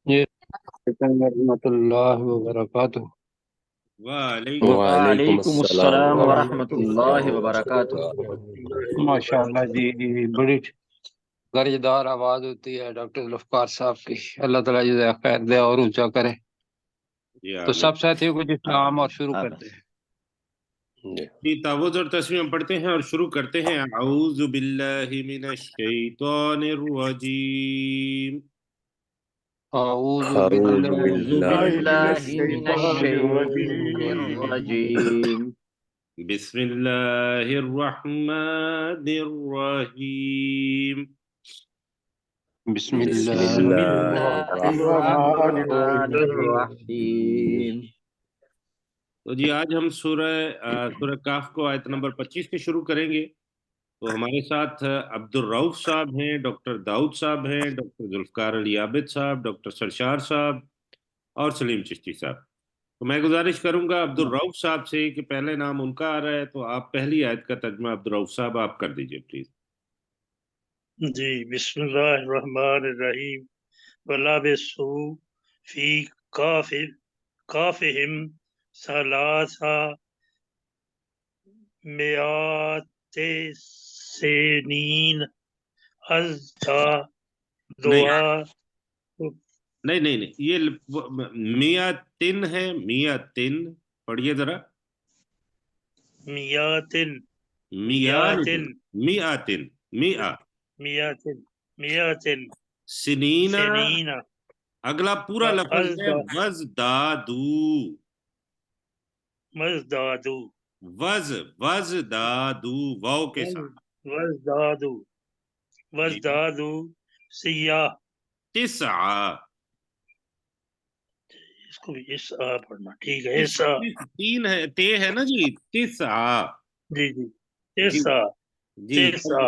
جی ورحمۃ اللہ وبرکاتہ۔ وعلیکم وعلیکم وعلیکم السلام السلام ورحمۃ ورحمۃ اللہ اللہ وبرکاتہ۔ وبرکاتہ۔ ماشاء اللہ جی، بڑی گرجدار آواز ہوتی ہے ڈاکٹر ذوالفقار صاحب کی، اللہ تعالیٰ جزائے خیر دے اور اونچا کرے۔ جی تو آمین۔ سب ساتھیوں کو اسلام اور شروع آمین۔ کرتے ہیں۔ جی جی تعوذ اور تسبیح ہم پڑھتے ہیں اور شروع کرتے ہیں۔ اعوذ باللہ من الشیطان الرجیم، اعوذ اعوذ باللہ اعوذ باللہ من من باللہ من الشیطان الشیطان الشیطان الرجیم۔ الرجیم۔ بسم اللہ الرحمن الرحیم۔ بسم بسم اللہ بسم اللہ اللہ الرحمن الرحمن الرحمن الرحیم۔ الرحیم۔ تو جی آج ہم سورہ کاف کو آیت نمبر 25 سے شروع کریں گے۔ تو ہمارے ساتھ عبد الرؤف صاحب ہیں، ڈاکٹر داؤد صاحب ہیں، ڈاکٹر ذوالفقار علی عابد صاحب، ڈاکٹر سرشار صاحب اور سلیم چشتی صاحب۔ تو میں گزارش کروں گا عبد الرؤف صاحب سے کہ پہلے نام ان کا آ رہا ہے تو آپ پہلی آیت کا ترجمہ عبد الرؤف صاحب آپ کر دیجئے پلیز۔ جی بسم اللہ الرحمن الرحیم۔ وَلَبِثُوا فِي کافہم ثلاثا مئات سنین نہیں دعا نہیں، یہ میاتن ہے، میاتن پڑھیے ذرا۔ میاتن میاتن میاتن میا میاتن میاتن سنینا، سنین اگلا پورا لفظ ہے وزدادو، مزدادو وزدادو واو کے ساتھ۔ وزدادو سیاہ، تسعہ، اس کو بھی اس پڑھنا ٹھیک ہے۔ ایسا تین ہے، تے ہے نا جی، تسعہ۔ جی جی جی ایسا جی ایسا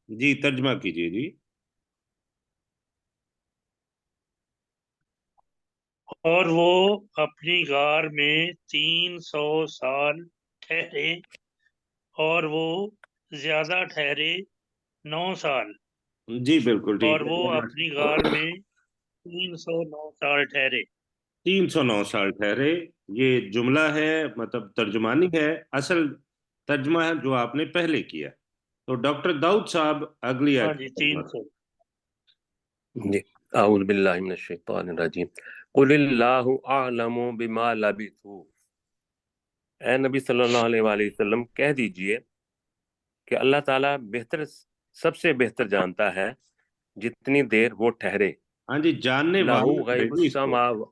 جی ترجمہ کیجیے جی۔ اور وہ اپنی غار میں 300 سال ٹھہرے، اور وہ زیادہ ٹھہرے 9 سال، جی بالکل ٹھیک اور ہے۔ وہ اپنی غار میں 309 سال ٹھہرے۔ 309 سال ٹھہرے، یہ جملہ ہے، مطلب ترجمانی ہے، اصل ترجمہ ہے جو آپ نے پہلے کیا۔ تو ڈاکٹر داؤد صاحب اگلی ہاں آیت جی کا ترجمہ۔ 300۔ جی اعوذ باللہ من الشیطان الرجیم قل اللہ اعلم بما لبثوا، اے نبی صلی اللہ علیہ وآلہ وسلم کہہ دیجئے کہ اللہ تعالیٰ سب سے بہتر جانتا ہے جتنی دیر وہ ٹھہرے۔ ہاں جی، جاننے لہو والا ہے غیب جی، اس کو السماوات،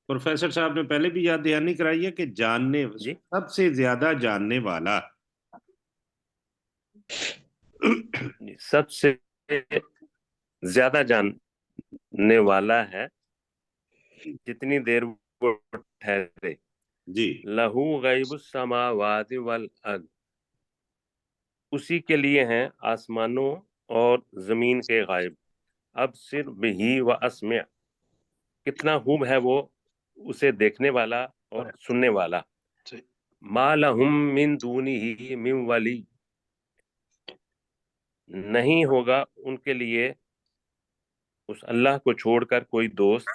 پروفیسر صاحب نے پہلے بھی یاد دہانی کرائی ہے کہ جاننے، جی سب سے زیادہ جاننے والا۔ سب سے زیادہ جاننے والا ہے جتنی دیر وہ ٹھہرے۔ جی لہو غیب السماوات والارض، اسی کے لیے ہیں آسمانوں اور زمین کے غائب۔ اب صرف بہی و اسمع، کتنا خوب ہے وہ اسے دیکھنے والا اور سننے والا۔ ما لہم من دونہ من ولی، نہیں ہوگا ان کے لیے اس اللہ کو چھوڑ کر کوئی دوست۔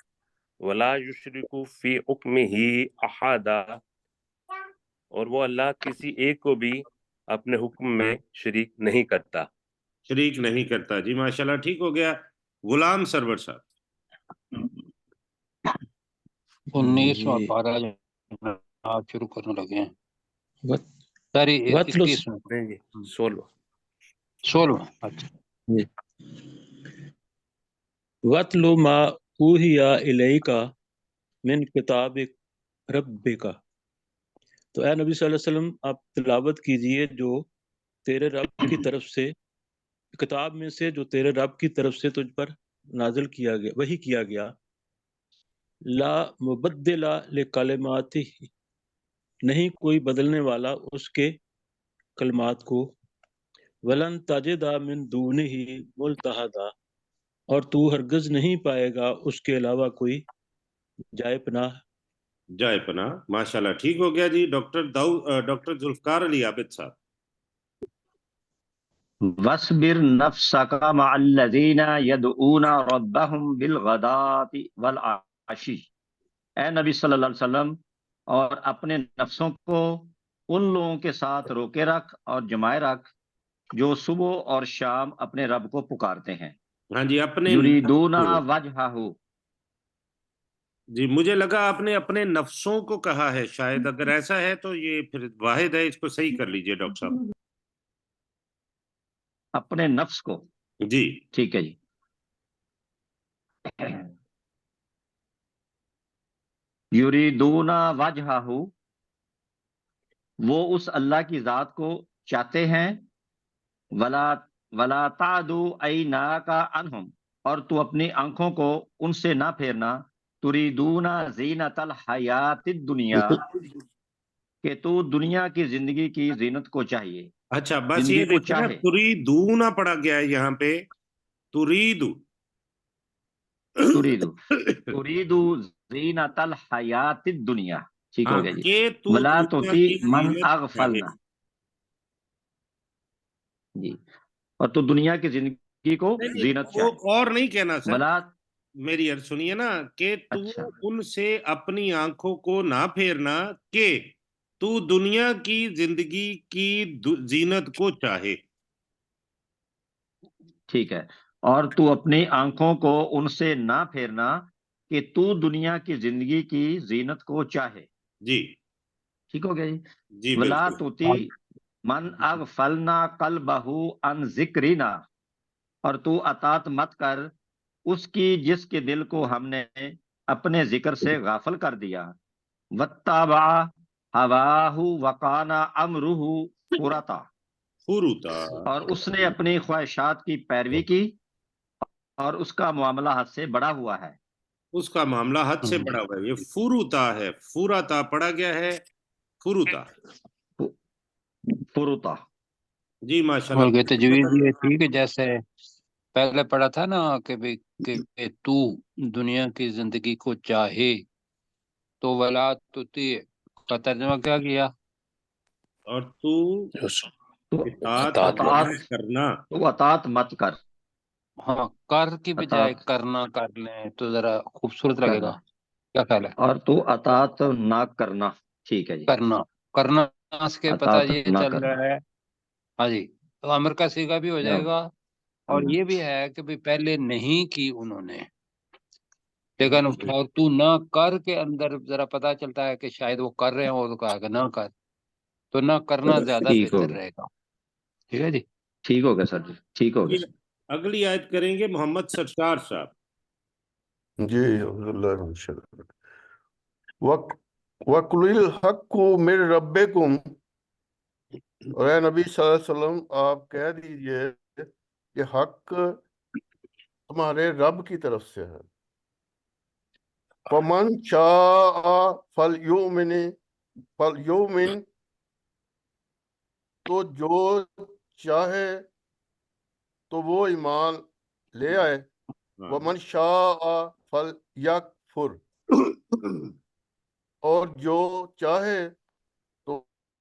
ولا یشرک فی حکمہ احدا، اور وہ اللہ کسی ایک کو بھی اپنے حکم میں شریک نہیں کرتا۔ شریک نہیں کرتا، جی ماشاءاللہ ٹھیک ہو گیا۔ غلام سرور صاحب۔ 19واں پارہ آپ شروع کرنے لگے ہیں، ساری وَاتْلُ 21 میں، نہیں جی 16۔ 16۔ اچھا وَاتْلُ مَا أُوحِیَ إِلَيْکَ مِن کتاب ربک، تو اے نبی صلی اللہ علیہ وسلم آپ تلاوت کیجئے جو تیرے رب کی طرف سے، کتاب میں سے جو تیرے رب کی طرف سے تجھ پر نازل کیا گیا، وحی کیا گیا۔ لا مبدل لکلماتہ، نہیں کوئی بدلنے والا اس کے کلمات کو۔ ولن تجد من دونہ ملتحدا، اور تو ہرگز نہیں پائے گا اس کے علاوہ کوئی جائے پناہ۔ جائے پناہ، ماشاءاللہ ٹھیک ہو گیا جی۔ ڈاکٹر ذوالفقار علی عابد صاحب۔ وَاصْبِرْ نَفْسَكَ مَعَ الَّذِينَ يَدْعُونَ رَبَّهُمْ بِالْغَدَاةِ وَالْعَشِيِّ فحاشی، اے نبی صلی اللہ علیہ وسلم، اور اپنے نفسوں کو ان لوگوں کے ساتھ روکے رکھ اور جمائے رکھ جو صبح اور شام اپنے رب کو پکارتے ہیں، ہاں جی، اپنے یریدون نفسوں۔ وجہہ، جی مجھے لگا آپ نے اپنے نفسوں کو کہا ہے، شاید اگر ایسا ہے تو یہ پھر واحد ہے، اس کو صحیح کر لیجئے ڈاکٹر صاحب۔ اپنے نفس کو، جی ٹھیک ہے جی۔ یریدون وجہہ، وہ اس اللہ کی ذات کو چاہتے ہیں، ولا تعدو عیناک عنہم، اور تو اپنی آنکھوں کو ان سے نہ پھیرنا، تریدون زینت الحیات الدنیا، کہ تو دنیا کی زندگی کی زینت کو چاہیے، اچھا، بس زندگی یہ کو دیکھیں نا، چاہے، تریدون پڑا گیا ہے یہاں پہ، تریدو۔ تریدو زینت الحیات الدنیا، ٹھیک ہاں، ہو گیا جی۔ کہ تو ولا دنیا تطیع کی من زینت چاہے۔ اغفلنا، جی، اور تو دنیا کی زندگی کو نہیں، زینت وہ چاہے، اور نہیں کہنا سر، ولا، میری عرض سنیے نا، کہ تو اچھا ان سے اپنی آنکھوں کو نہ پھیرنا کہ تو دنیا کی زندگی کی زینت کو چاہے۔ ٹھیک ہے، اور تو اپنی آنکھوں کو ان سے نہ پھیرنا کہ تو دنیا کی زندگی کی زینت کو چاہے، جی ٹھیک ہو گیا جی۔ جی ولا بالکل۔ تطیع من اغفلنا قلبہ عن ذکرنا، اور تو اطاعت مت کر اس کی جس کے دل کو ہم نے اپنے ذکر سے غافل کر دیا، واتبع ہواہ وکان امرہ فرطا، فروتا، اور اس نے اپنی خواہشات کی پیروی کی اور اس کا معاملہ حد سے بڑا ہوا ہے، اس کا معاملہ حد سے بڑا ہوا ہے، یہ فروتا ہے، فوراتا پڑا گیا ہے، فروتا۔ فرطا، جی ماشاء اور یہ تجویز اللہ۔ یہ تھی کہ جیسے پہلے پڑھا تھا نا کہ بھی کہ تو دنیا کی زندگی کو چاہے، تو ولا تطیع کا ترجمہ کیا کیا؟ اور تو تو اطاعت اطاعت، نہ کرنا۔ تو اطاعت مت کر، ہاں، کر کی بجائے اطاعت کرنا کر لیں تو ذرا خوبصورت لگے کرنا، گا، کیا خیال ہے؟ اور تو اطاعت نہ کرنا، ٹھیک ہے جی، کرنا، کرنا اس کے پتہ اطاعت یہ نہ چل کرنا، رہا ہے، ہاں جی، تو امر کا صیغہ بھی ہو جائے گا، اور یہ بھی ہے کہ بھی پہلے نہیں کی انہوں نے، لیکن اور تو نہ کر کے اندر ذرا پتہ چلتا ہے کہ شاید وہ کر رہے ہیں اور کہا کہ نہ کر، تو نہ کرنا زیادہ ٹھیک بہتر ہوگا، رہے گا، ٹھیک ہے جی۔ ٹھیک ہو گیا سر جی، ٹھیک ہو جی، گیا۔ اگلی آیت کریں گے محمد سرکار صاحب۔ جی اعوذ باللہ من الشیطان وَقُلِ الْحَقُّ مِن رَبِّكُمْ، اور اے نبی صلی اللہ علیہ وسلم آپ کہہ دیجئے کہ حق تمہارے رب کی طرف سے ہے، فَمَنْ شَاءَ فَلْيُؤْمِنْ، تو جو چاہے تو وہ ایمان لے آئے، وَمَنْ شَاءَ فَلْيَكْفُرْ، اور جو چاہے تو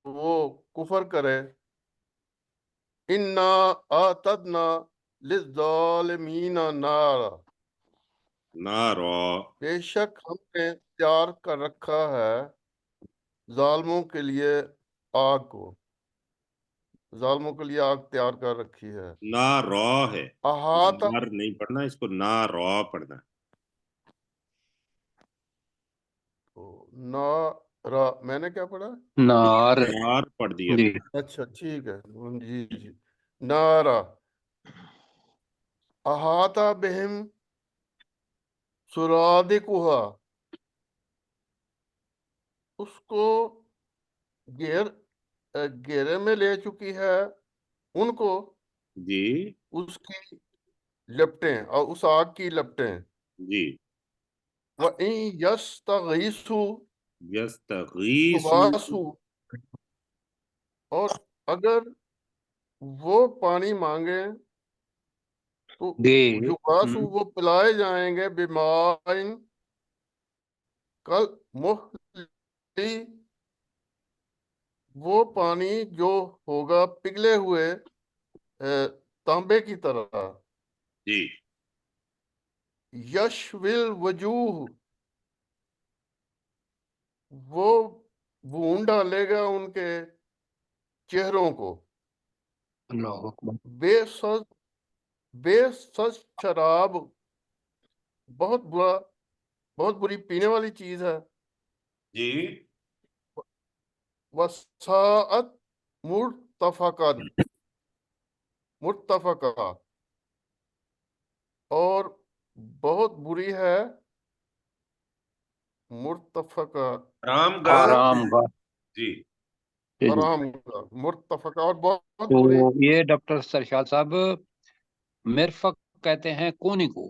وہ کفر کرے، اِنَّا أَعْتَدْنَا لِلظَّالِمِينَ نَارًا، نارو، بے شک ہم نے تیار کر رکھا ہے ظالموں کے لیے آگ کو، ظالموں کے لیے آگ تیار کر رکھی ہے، نارو ہے، احاطہ، نار نہیں پڑھنا، اس کو نارو پڑھنا۔ نارا، میں نے کیا پڑھا؟ نار، نار پڑھ دیا۔ جی، اچھا ٹھیک ہے، جی جی، نارا احاطہ بہم سرادقها، اس کو گھیرے میں لے چکی ہے ان کو، جی اس کی لپٹیں، اور اس آگ کی لپٹیں، جی، وَإِن يَسْتَغِيثُوا یستغیثوا، يُغَاثُوا، اور اگر وہ پانی مانگے تو گے، یغاثوا، وہ پلائے جائیں گے، بِمَاءٍ کالمہلی، وہ پانی جو ہوگا پگھلے ہوئے تانبے کی طرح، جی یشوی الوجوہ، وہ وون ڈالے گا ان کے چہروں کو، اللہ اکبر. بے سز شراب بہت بری پینے والی چیز ہے، جی وساعت مرتفقہ اور بہت بری ہے مرتفقہ آرام گاہ. آرام گاہ. جی جی جی. آرام گاہ مرتفقہ اور بہت تو بری. یہ ڈاکٹر سرشاد صاحب مرفق کہتے ہیں کونی کو.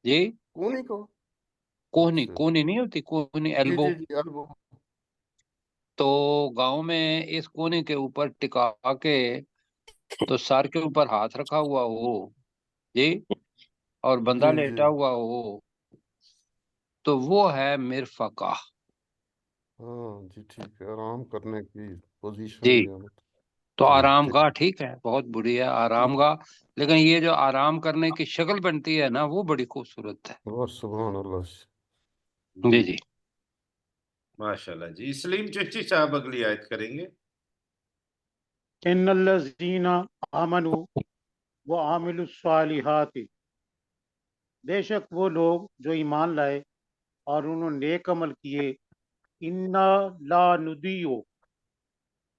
جی کونی کو، کوہنی، اچھا، کونی نہیں ہوتی، کونی جی ایلبو. جی جی البو، تو گاؤں میں اس کونے کے اوپر ٹکا کے تو سر کے اوپر ہاتھ رکھا ہوا ہو جی اور بندہ جی جی لیٹا ہوا ہو تو وہ ہے مرفقہ. ہاں جی ٹھیک ہے، آرام کرنے کی پوزیشن جی یہ مطلب. تو ٹھیک آرام ٹھیک. گاہ ٹھیک ہے، بہت بری ہے آرام گاہ، لیکن یہ جو آرام کرنے کی شکل بنتی ہے نا وہ بڑی خوبصورت ہے. سبحان اللہ. جی جی. ماشاء اللہ جی. سلیم چشتی صاحب اگلی آیت کریں گے. ان الذین آمنوا وعملوا الصالحات، بے شک وہ لوگ جو ایمان لائے اور انہوں نے نیک عمل کیے، انا لا نضیع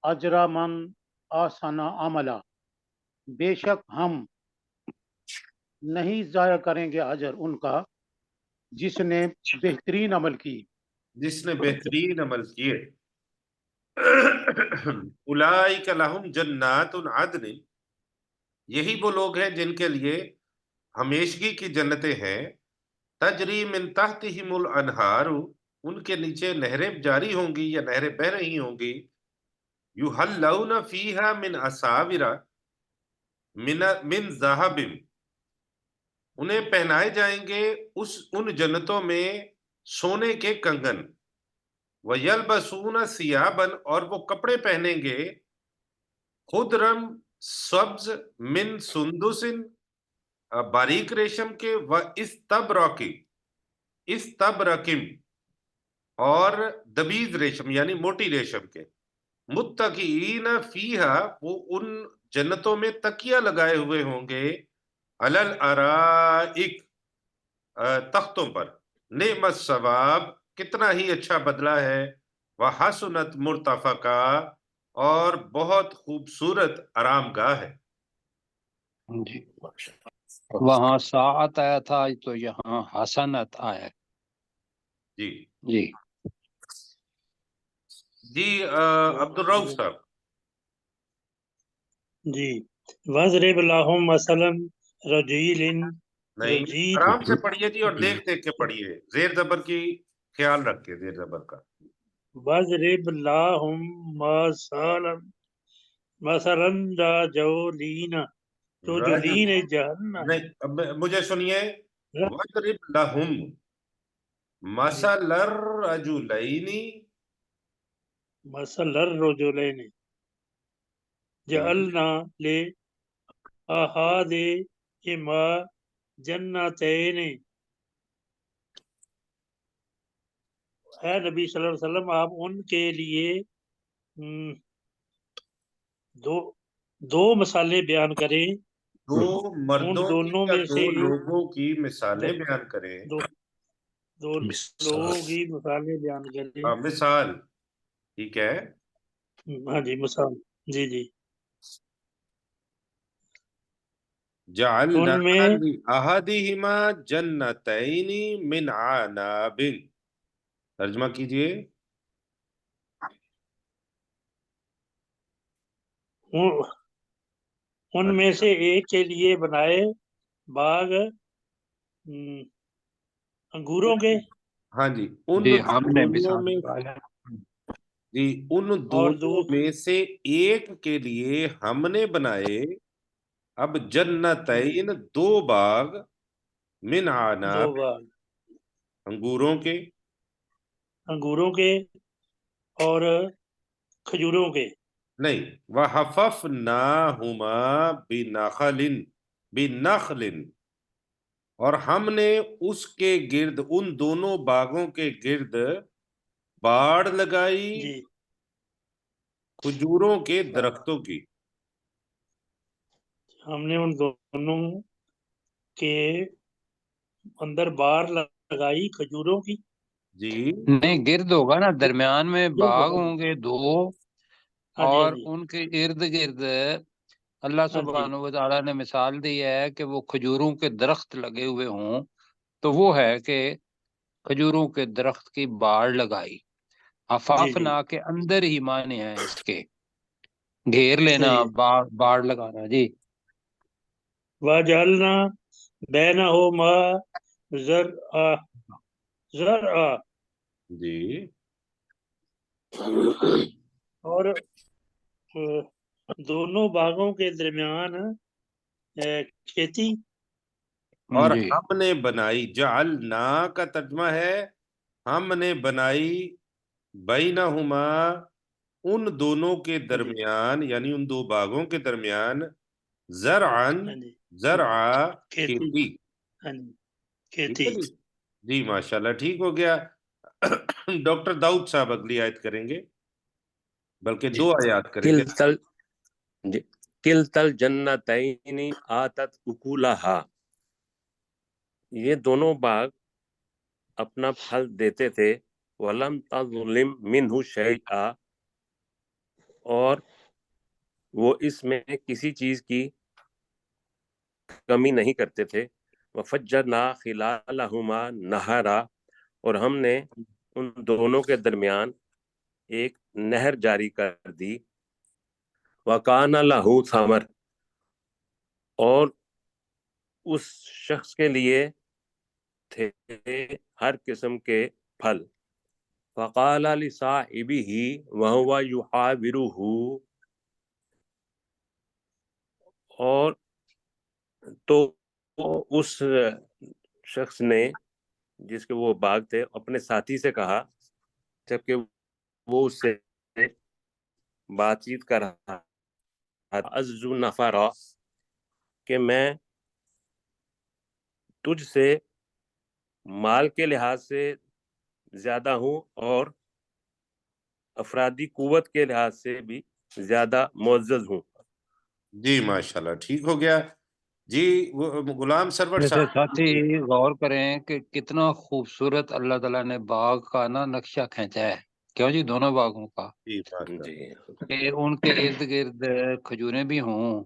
اجر من احسن عملا، بے شک ہم نہیں ضائع کریں گے اجر ان کا جس نے بہترین عمل کی. جس نے بہترین عمل کیے. اولئک لہم جنات عدن، یہی وہ لوگ ہیں جن کے لیے ہمیشگی کی جنتیں ہیں. تجری من تحتہم الانہار، ان کے نیچے نہریں جاری ہوں گی یا نہریں بہہ رہی ہوں گی. یحلون فیہا من اساور من ذہب، انہیں پہنائے جائیں گے ان جنتوں میں سونے کے کنگن. وَيَلْبَسُونَ ثِيَابًا، اور وہ کپڑے پہنیں گے خضرم سبز من سندس، باریک ریشم کے، و استبرقم اور دبیز ریشم یعنی موٹی ریشم کے. متکئین فیہا، وہ ان جنتوں میں تکیہ لگائے ہوئے ہوں گے، علی الارائک، تختوں پر. نعم الثواب، کتنا ہی اچھا بدلہ ہے. وحسنت مرتفقہ، اور بہت خوبصورت آرام گاہ ہے. جی وہاں ساعت آیا تھا تو یہاں حسنت آیا. جی جی جی عبدالرؤف صاحب. جی وَاضْرِبْ لَهُم مَثَلًا رَجُلٍ نہیں، رَجِلٍ، آرام سے پڑھیے جی اور دیکھ دیکھ کے پڑھیے، زیر زبر کی خیال رکھ کے، زیر زبر کا. وَاضْرِبْ لَهُم مَثَلًا رَجُلِينَ جَعَلْنَا نہیں، اب مجھے سنیے. وَاضْرِبْ لَهُم مَثَلَ الرَّجُلَيْنِ مَثَلَ الرَّجُلَيْنِ جَعَلْنَا لِأَحَدِهِمَا جَنَّتَيْنِ. اے نبی صلی اللہ علیہ وسلم آپ ان کے لیے دو مثالیں بیان کریں، دو ان مردوں کی دونوں یا میں دو سے لوگوں کی مثالیں بیان کریں. دو لوگوں کی مثالیں بیان کریں. مثال، ٹھیک ہے. ہاں جی مثال، جی جی. جعلنا ان میں لأحدہما جنتین من عناب، ترجمہ کیجئے. ان میں سے ایک کے لیے بنائے باغ انگوروں کے، ہاں جی، ان جی ہم نے دونوں مثال میں، نکالا. جی ان اور دونوں میں سے ایک کے لیے ہم نے بنائے اب جنتین، دو باغ، من دو عناب، باغ انگوروں کے. انگوروں کے اور کھجوروں کے. نہیں، وَحَفَفْنَاهُمَا بِنَخْلٍ، اور ہم نے اس کے گرد، ان دونوں باغوں کے گرد باڑ لگائی جی کھجوروں کے درختوں کی. ہم نے ان دونوں کے اندر باڑ لگائی کھجوروں کی. جی نہیں، گرد ہوگا نا، درمیان میں باغ ہوں گے دو، ہاں جی اور ہاں جی ان کے ارد گرد اللہ ہاں جی سبحانہ و تعالیٰ نے مثال دی ہے کہ وہ کھجوروں کے درخت لگے ہوئے ہوں، تو وہ ہے کہ کھجوروں کے درخت کی باڑ لگائی. جی افافنا کے اندر ہی معنی ہے اس کے، گھیر لینا، صحیح. باڑ لگانا. جی وَجَعَلْنَا بَيْنَهُمَا زَرْعًا جی اور دونوں باغوں کے درمیان کھیتی. اور جی ہم نے بنائی، جعلنا کا ترجمہ ہے ہم نے بنائی، بینہما ان دونوں کے درمیان، یعنی ان دو باغوں کے درمیان، زرعن ہاں جی زرعا کھیتی. کھیتی. ہاں جی ٹھیک کھیتی. ہے جی. جی ماشاءاللہ ٹھیک ہو گیا. ڈاکٹر داؤد صاحب اگلی آیت کریں گے، بلکہ جی. 2 آیات کریں گے. کلتل جنتین آتت اکولہا، یہ دونوں باغ اپنا پھل دیتے تھے. وَلَمْ تَظْلِمْ مِنْهُ شَيْئًا، اور وہ اس میں کسی چیز کی کمی نہیں کرتے تھے. وَفَجَّرْنَا خِلَالَهُمَا نَهَرًا، اور ہم نے ان دونوں کے درمیان ایک نہر جاری کر دی. وَكَانَ لَهُ ثَمَرٌ، اور اس شخص کے لیے تھے ہر قسم کے پھل. فَقَالَ لِصَاحِبِهِ وَهُوَ يُحَاوِرُهُ، اور تو اس شخص نے جس کے وہ باغ تھے اپنے ساتھی سے کہا، جبکہ وہ اس سے بات چیت کر رہا تھا، عزو نفرا، کہ میں تجھ سے مال کے لحاظ سے زیادہ ہوں اور افرادی قوت کے لحاظ سے بھی زیادہ معزز ہوں. جی ماشاءاللہ ٹھیک ہو گیا. جی غلام سرور جیسے صاحب. ساتھی غور کریں کہ کتنا خوبصورت اللہ تعالیٰ نے باغ کا نا نقشہ کھینچا ہے. کیوں جی؟ دونوں باغوں کا، جی ماشاءاللہ. جی کہ ان کے ارد گرد کھجوریں بھی ہوں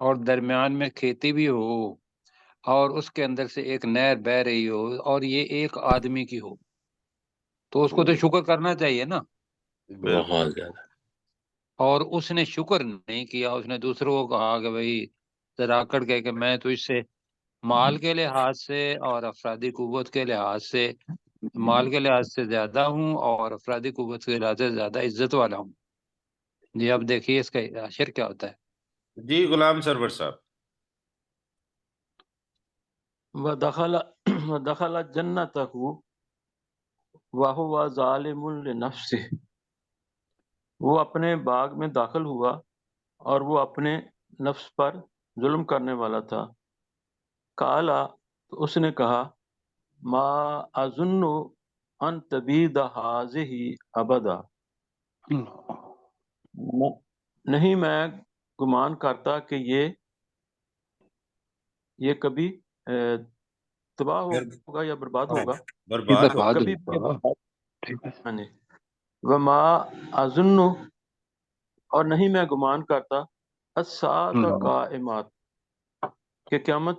اور درمیان میں کھیتی بھی ہو، اور اس کے اندر سے ایک نہر بہ رہی ہو، اور یہ ایک آدمی کی ہو، تو اس کو تو شکر کرنا چاہیے نا. بالکل. بہت زیادہ. اور اس نے شکر نہیں کیا، اس نے دوسروں کو کہا کہ بھائی ذرا آکڑ کے کہ میں تو اس سے مال کے لحاظ سے اور افرادی قوت کے لحاظ سے، مال کے لحاظ سے زیادہ ہوں اور افرادی قوت کے لحاظ سے زیادہ عزت والا ہوں. جی اب دیکھیے اس کا عشر کیا ہوتا ہے. جی غلام سرور صاحب. وَدَخَلَ جَنَّتَهُ وَهُوَ ظَالِمٌ لِنَفْسِهِ، وہ اپنے باغ میں داخل ہوا اور وہ اپنے نفس پر ظلم کرنے والا تھا. قَالَ، تو اس نے کہا، ما اظن ان تبید هذه ابدا، نہیں میں گمان کرتا کہ یہ کبھی تباہ ہوگا یا برباد ہوگا. برباد ہو. کبھی ٹھیک ہے. ہاں جی. وما اظن، اور نہیں میں گمان کرتا، الساعۃ قائمات، کہ قیامت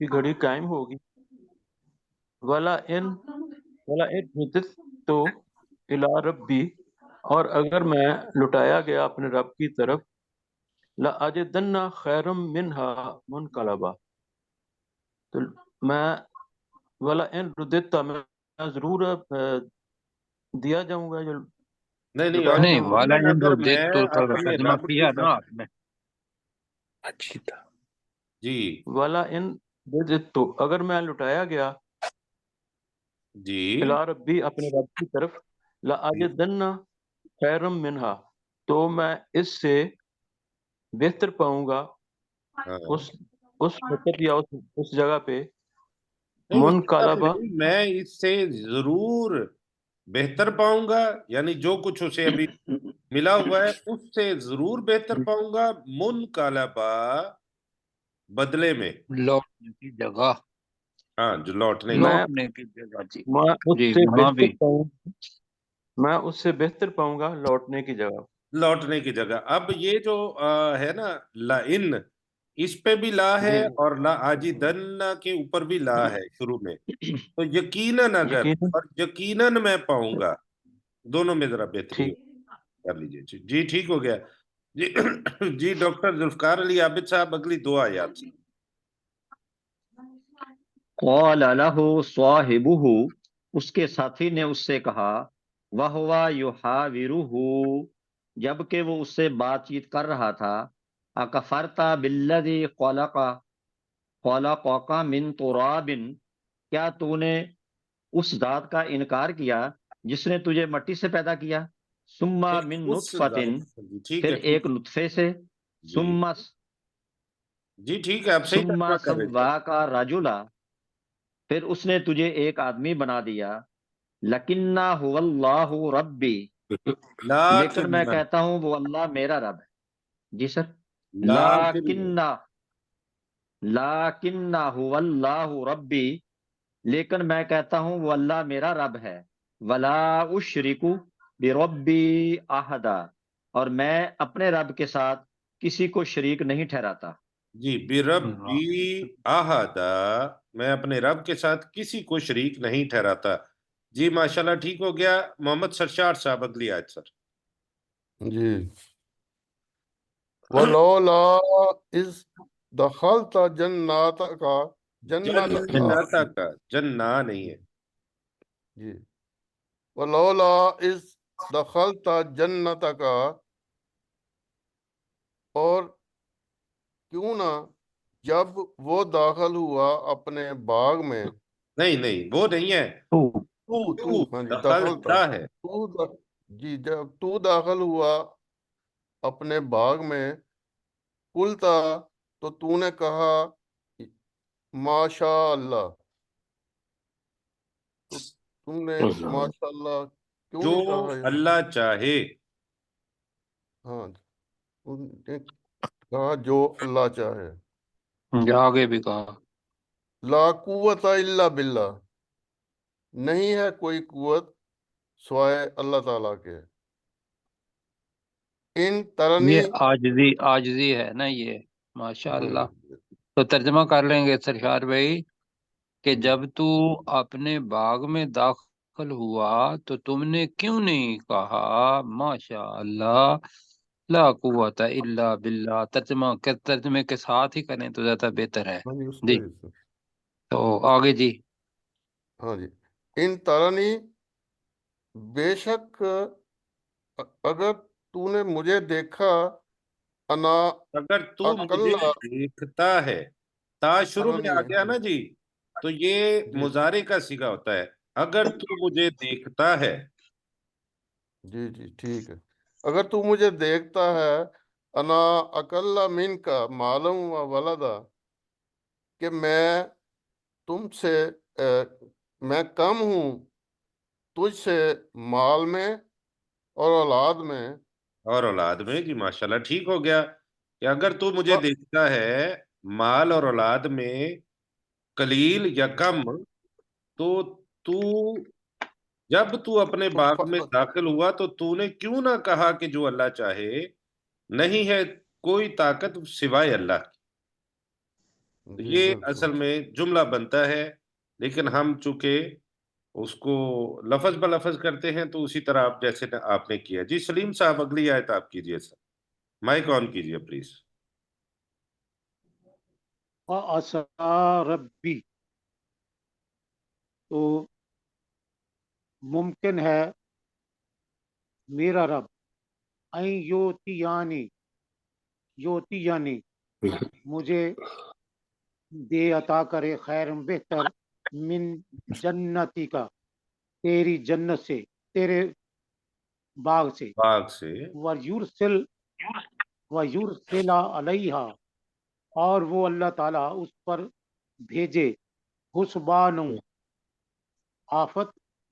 کی گھڑی قائم ہوگی. ولا ان رددت الی ربی، اور اگر میں لٹایا گیا اپنے رب کی طرف، لاجدن خیرا منہا منقلبا، تو میں ولا ان رددت، میں ضرور دیا جاؤں گا، جو نہیں لٹایا نہیں، جاؤں گا. والا اگر میں تو اپنے ترجمہ رب کیا کی نا طرف. آپ نے. اچھی تھا. جی ولا ان رددت، اگر میں لٹایا گیا جی الی ربی، اپنے رب کی طرف، لاجدن خیرا منہا، تو میں اس سے بہتر پاؤں گا ہاں. اس وقت یا اس جگہ پہ. نہیں اس کا مطلب منقلبا، نہیں، میں اس سے ضرور بہتر پاؤں گا یعنی جو کچھ اسے ابھی ملا ہوا ہے اس سے ضرور بہتر پاؤں گا، منقلبا بدلے میں، لوٹنے کی جگہ، ہاں جو لوٹنے میں لوٹنے کی جگہ جی میں اس جی سے وہاں بھی بہتر پاؤں میں اس سے بہتر پاؤں گا لوٹنے کی جگہ۔ لوٹنے کی جگہ۔ اب یہ جو ہے نا لئن، اس پہ بھی لا ہے جی اور لا آجدن کے اوپر بھی لا ہے شروع میں، تو یقیناً اگر یقیناً اور یقیناً میں پاؤں گا، دونوں میں ذرا بہتری ٹھیک۔ کر لیجئے۔ جی ٹھیک ہو گیا جی۔ جی ڈاکٹر ذوالفقار علی عابد صاحب اگلی 2 آیات سے۔ قال له صاحبہ، اس کے ساتھی نے اس سے کہا، وہوا یحاورہ، جبکہ وہ اس سے بات چیت کر رہا تھا، اکفرتا بالذی خلقک من تراب، کیا تو نے اس ذات کا انکار کیا جس نے تجھے مٹی سے پیدا کیا، ثم من اس نطفۃ، جی ٹھیک پھر ہے ٹھیک ایک نطفے سے، جی ثم جی ٹھیک ہے، آپ صحیح ثم ترجمہ کر رہے تھے۔ سواک رجلا، پھر اس نے تجھے ایک آدمی بنا دیا، لکنہ هو اللہ ربی، لیکن میں لیکن کہتا ہوں وہ اللہ میرا رب ہے۔ جی سر۔ لیکن لیکنہ هو اللہ ربی، لیکن میں کہتا ہوں وہ اللہ میرا رب ہے، ولا اشرک بربی احدا، اور میں اپنے رب کے ساتھ کسی کو شریک نہیں ٹھہراتا۔ جی بربی احدا، میں اپنے رب کے ساتھ کسی کو شریک نہیں ٹھہراتا۔ جی ماشاءاللہ ٹھیک ہو گیا۔ محمد سرشار صاحب اگلی آیت سر۔ جی ولولا اذ دخلت جناتک جنتک، جنتا کا جنہ نہیں ہے۔ جی ولولا اذ دخلت جنتک، اور کیوں نہ جب وہ داخل ہوا اپنے باغ میں، نہیں وہ نہیں ہے، تو ہاں جی دخلتا ہے۔ جی جب تو داخل ہوا اپنے باغ میں، قلتا، تو نے کہا، ماشاء اللہ، تو تم نے ماشاء اللہ کیوں جو نہیں کہا یہ؟ اللہ چاہے، ہاں تم نے کہا جو اللہ چاہے۔ آگے بھی کہا لا قوت الا باللہ، نہیں ہے کوئی قوت سوائے اللہ تعالیٰ کے۔ ان ترنی، یہ عاجزی ہے نا یہ، ماشاء ہاں اللہ۔ جی تو ترجمہ کر لیں گے سرشار بھائی کہ جی جب تو اپنے باغ میں داخل ہوا تو تم نے کیوں نہیں کہا ماشاء اللہ، لا قوت الا باللہ، ترجمے کے ساتھ ہی کریں تو زیادہ بہتر ہے ہاں جی اس جی۔ طرح سے۔ تو آگے جی ہاں جی ان ترنی، بے شک اگر تو نے مجھے دیکھا، انا اگر تو مجھے اقل، دیکھتا ہے، تا شروع میں ارنی، آ گیا نا جی، تو یہ جی مضارع کا صیغہ ہوتا ہے، اگر تو مجھے دیکھتا ہے۔ جی جی ٹھیک ہے، اگر تو مجھے دیکھتا ہے، انا اقل من کا معلوم و ولدا، کہ میں تم سے میں کم ہوں تجھ سے مال میں اور اولاد میں، اور اولاد میں، جی ماشاءاللہ ٹھیک ہو گیا کہ اگر تو مجھے دیکھتا ہے مال اور اولاد میں قلیل یا کم، تو تو جب تو اپنے باغ میں داخل ہوا تو تو نے کیوں نہ کہا کہ جو اللہ چاہے، نہیں ہے کوئی طاقت سوائے اللہ کی۔ تو جی یہ بالکل اصل میں جملہ بنتا ہے، لیکن ہم چونکہ اس کو لفظ بلفظ کرتے ہیں تو اسی طرح آپ جیسے آپ نے کیا۔ جی سلیم صاحب اگلی آیت آپ کیجئے سر، مائک آن کیجئے پلیز۔ وعصا ربی، تو ممکن ہے میرا رب، این یوتیانی مجھے دے عطا کرے، خیر بہتر، من جنتی کا تیری جنت سے، تیرے باغ سے، باغ سے، وَيُرْسِلَ عَلَيْہا، اور وہ اللہ تعالیٰ اس پر بھیجے، حسبانوں آفت،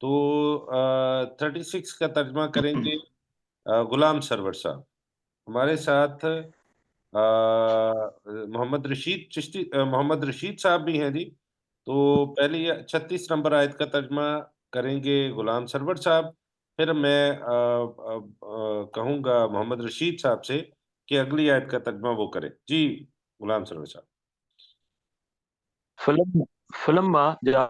تو 36 کا ترجمہ کریں گے غلام سرور صاحب. ہمارے ساتھ محمد رشید صاحب بھی ہیں جی. تو پہلی 36 نمبر آیت کا ترجمہ کریں گے غلام سرور صاحب. پھر میں کہوں گا محمد رشید صاحب سے کہ اگلی آیت کا ترجمہ وہ کریں. جی غلام سرور صاحب. فلما جا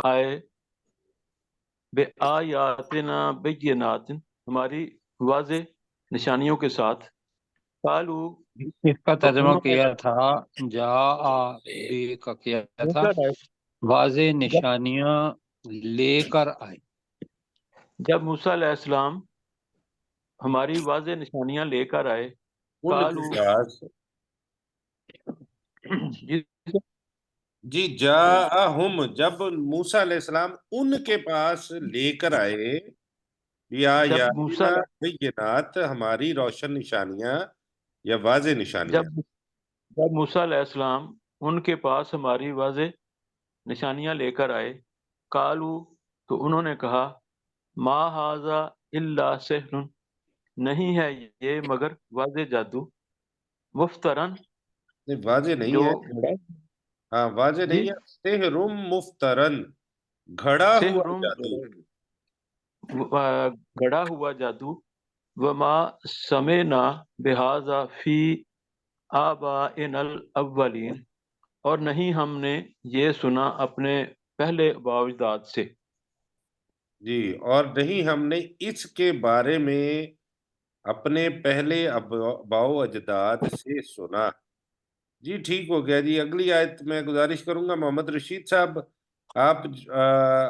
آئے بے آیاتنا بینات، ہماری واضح نشانیوں کے ساتھ، قالو اس کا تو ترجمہ انہوں نے کیا تھا، جا بے کا کیا تھا، واضح نشانیاں لے کر آئے. جب موسیٰ علیہ السلام ہماری واضح نشانیاں لے کر آئے، ان قالو کے پاس جس جی جاءہم، جب موسیٰ علیہ السلام ان کے پاس لے کر آئے، یا جب موسیٰ یاتنا بینات، ہماری روشن نشانیاں یا واضح نشانیاں. جب موسیٰ علیہ السلام ان کے پاس ہماری واضح نشانیاں لے کر آئے، قالو تو انہوں نے کہا، ما ھذا الا سحر، نہیں ہے یہ مگر واضح جادو، مفترن نہیں، واضح نہیں جو ہے. ہاں واضح جی نہیں ہے. سحر مفترن، گھڑا ہوا سحر جادو. گڑا ہوا جادو، وما سمعنا بہذا فی آبائنا الاولین، اور نہیں ہم نے یہ سنا اپنے پہلے آباء و اجداد سے. جی، اور نہیں ہم نے اس کے بارے میں اپنے پہلے آباء و اجداد سے سنا. جی ٹھیک ہو گیا. جی اگلی آیت میں گزارش کروں گا محمد رشید صاحب، آپ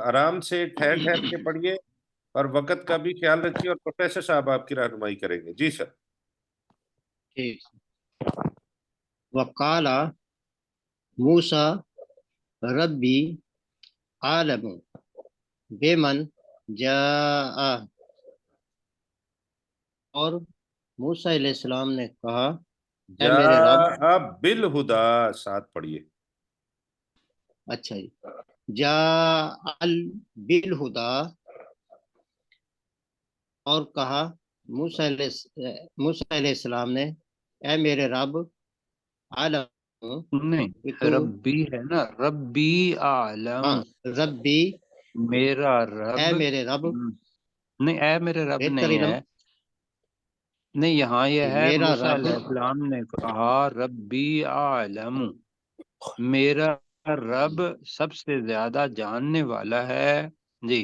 آرام سے ٹھہر ٹھہر کے پڑھیے اور وقت کا بھی خیال رکھیے، اور پروفیسر صاحب آپ کی رہنمائی کریں گے. جی سر. ٹھیک. وقال موسیٰ ربی عالم بمن جاء، اور موسیٰ علیہ السلام نے کہا، اے میرے رب. جاء بالہدا، ساتھ پڑھیے. اچھا جی. جاء بالہدا، اور کہا موسیٰ علیہ السلام نے، اے میرے رب، عالم، نہیں، ربی ہے نا، ربی عالم، ربی، میرا رب. اے میرے رب. نہیں، اے میرے رب بہتر نہیں علم. ہے. نہیں، یہاں یہ ہے میرا موسیٰ رب، علیہ السلام نے کہا ربی عالم، میرا رب سب سے زیادہ جاننے والا ہے. جی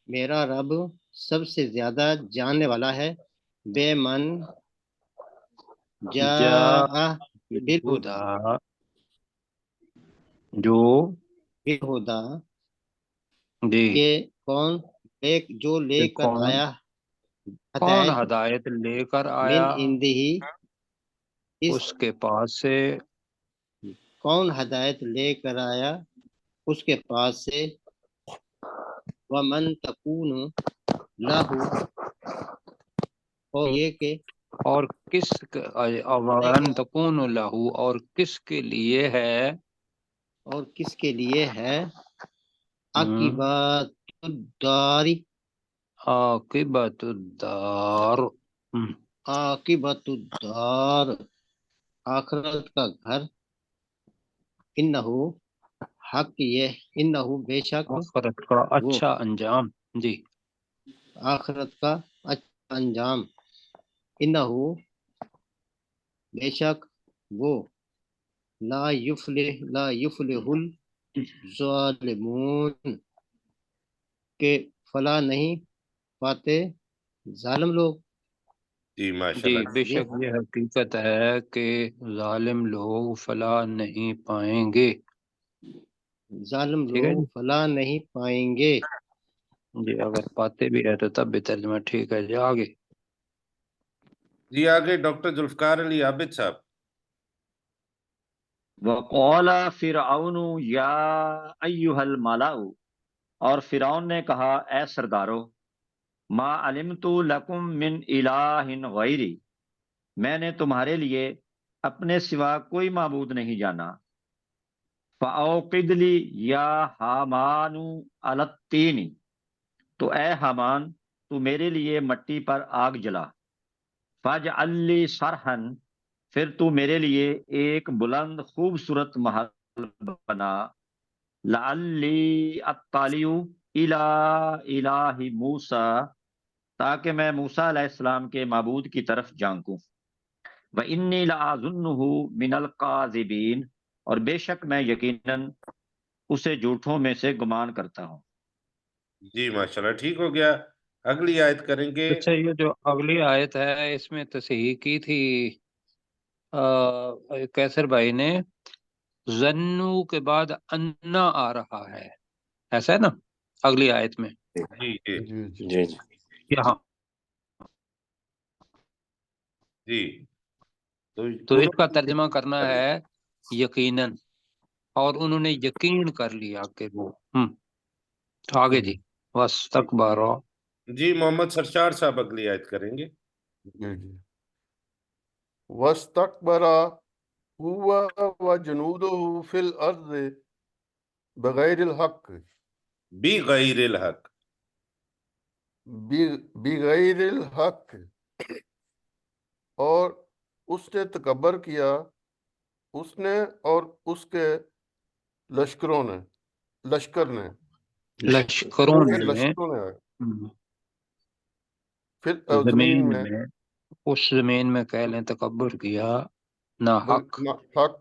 میرا رب سب سے زیادہ جاننے والا ہے. بے من جاء بالہدا، خدا جو بالہدا، جی کہ کون جو لے کہ کر آیا کون ہدایت ہدایت لے کر من آیا عندہی، اس کے پاس سے. کون ہدایت لے کر آیا اس کے پاس سے. ومن تکون لہ، اور یہ کہ اور کس وَأَن تَكُونُ لَهُ، اور کس کے لیے ہے، اور کس کے لیے ہے، عاقبۃ الدار، عاقبۃ الدار. عاقبۃ الدار، آخرت کا گھر. انہو، حق یہ، انہو بے شک، آخرت کا اچھا انجام. جی آخرت کا اچھا انجام. انہو، بے شک وہ، لا یفلح الظالمون، کہ فلاح نہیں پاتے ظالم لوگ. جی ماشاء جی، اللہ. بے شک یہ حقیقت ہے کہ ظالم لوگ فلاح نہیں پائیں گے. ظالم ٹھیک ہے لوگ جی. فلاح نہیں پائیں گے. جی اگر پاتے بھی ہے تو تب بھی ترجمہ ٹھیک ہے. جی آگے. جی آگے ڈاکٹر ذوالفقار علی عابد صاحب. وقال فرعون یا ایھا الملأ، اور فرعون نے کہا، اے سردارو، ما علمت لکم من الہ غیری، میں نے تمہارے لیے اپنے سوا کوئی معبود نہیں جانا. فَأَوْقِدْ لِي یا حامان علی الطین، تو اے حامان تو میرے لیے مٹی پر آگ جلا، فَاجْعَل لِّي صَرْحًا، پھر تو میرے لیے ایک بلند خوبصورت محل بنا، لَعَلِّی أَطَّلِعُ إِلَىٰ إِلَٰهِ موسیٰ، تاکہ میں موسیٰ علیہ السلام کے معبود کی طرف جھانکوں، وَإِنِّي لَأَظُنُّهُ مِنَ الْكَاذِبِينَ، اور بے شک میں یقیناً اسے جھوٹوں میں سے گمان کرتا ہوں۔ جی ماشاءاللہ، ٹھیک ہو گیا۔ اگلی آیت کریں گے۔ اچھا، یہ جو اگلی آیت ہے اس میں تصحیح کی تھی کیسر بھائی نے، ظنو کے بعد انا آ رہا ہے، ایسا ہے نا اگلی آیت میں؟ جی جی جی جی جی جی یہاں جی، تو اس کا ترجمہ کرنا ہے یقیناً، اور انہوں نے یقین کر لیا کہ وہ آگے جی واستکبروا۔ جی محمد سرشار صاحب اگلی آیت کریں گے۔ جی جی، وَاسْتَكْبَرَ هُوَ وَجُنُودُهُ فِي الْأَرْضِ بِغَيْرِ الْحَقِّ، بغیر الحق، بغیر الحق، اور اس نے تکبر کیا، اس نے اور اس کے لشکر نے لشکروں کے نے لشکروں نے پھر زمین زمین میں میں، اس زمین میں کہہ لیں تکبر کیا نہ حق، حق،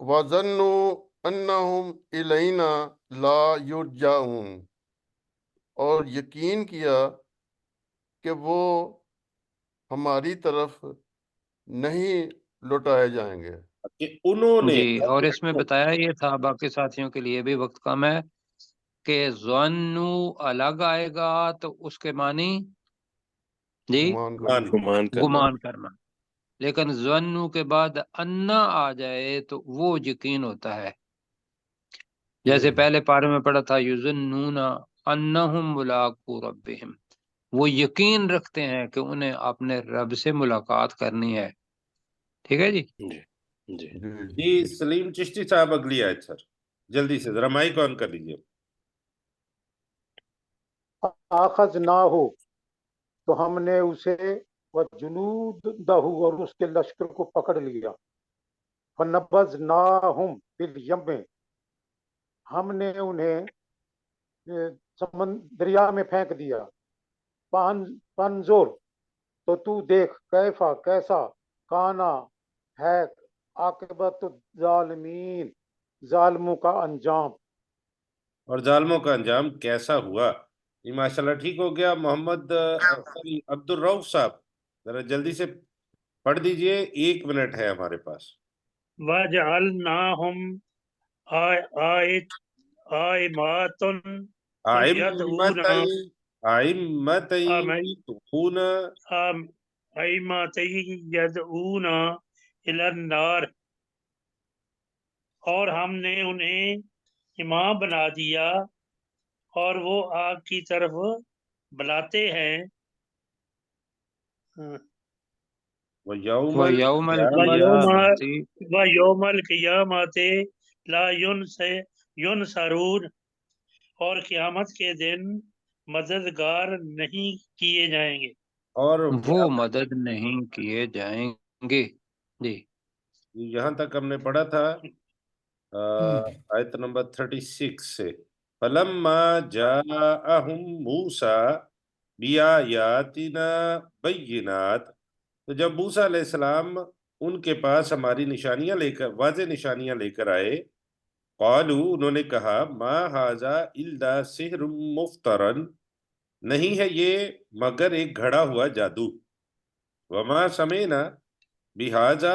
وَظَنُّوا أَنَّهُمْ إِلَيْنَا لَا يُرْجَعُونَ، اور یقین کیا کہ وہ ہماری طرف نہیں لوٹائے جائیں گے۔ کہ انہوں نے، جی، اور اس میں بتایا یہ تھا، باقی ساتھیوں کے لیے بھی وقت کم ہے، کہ ظنو الگ آئے گا تو اس کے معنی جی گمان کرنا۔ گمان کرنا۔ گمان کرنا، لیکن ظنو کے بعد انا آ جائے تو وہ یقین ہوتا ہے، جیسے پہلے پارے میں پڑھا تھا یظنون انہم ملاقو ربہم، وہ یقین رکھتے ہیں کہ انہیں اپنے رب سے ملاقات کرنی ہے۔ ٹھیک ہے جی، جی جی جی سلیم چشتی صاحب اگلی آیت سر، جلدی سے ذرا مائک آن کر لیجیے۔ آخذناہ، تو ہم نے اسے وجنودہ، اور اس کے لشکر کو پکڑ لیا، فنبذناہم فی الیم، ہم نے انہیں دریا میں پھینک دیا، فانظر، تو تو دیکھ، کیفا کیسا، کانا ہے، عاقبت الظالمین، ظالموں کا انجام، اور ظالموں کا انجام کیسا ہوا۔ یہ ماشاءاللہ ٹھیک ہو گیا۔ محمد عبد الرؤف صاحب ذرا جلدی سے پڑھ دیجئے، 1 منٹ ہے ہمارے پاس۔ وَجَعَلْنَاهُمْ يَدْعُونَ إِلَى النَّارِ، اور ہم نے انہیں امام بنا دیا اور وہ آگ کی طرف بلاتے ہیں۔ وَيَوْمَ وَيَوْمَ الْقِيَامَةِ لَا يُنصَرُونَ، اور قیامت کے دن مددگار نہیں کیے جائیں گے، اور وہ مدد نہیں کیے جائیں گے۔ جی، یہاں تک ہم نے پڑھا تھا آیت نمبر 36 سے، فَلَمَّا جَاءَهُمْ مُوسَىٰ بِآيَاتِنَا بَيِّنَاتٍ، تو جب موسیٰ علیہ السلام ان کے پاس ہماری نشانیاں لے کر، واضح نشانیاں لے کر آئے، قالوا، انہوں نے کہا، ما ھذا الا سحر مفترن، نہیں ہے یہ مگر ایک گھڑا ہوا جادو، وما سمعنا بھذا،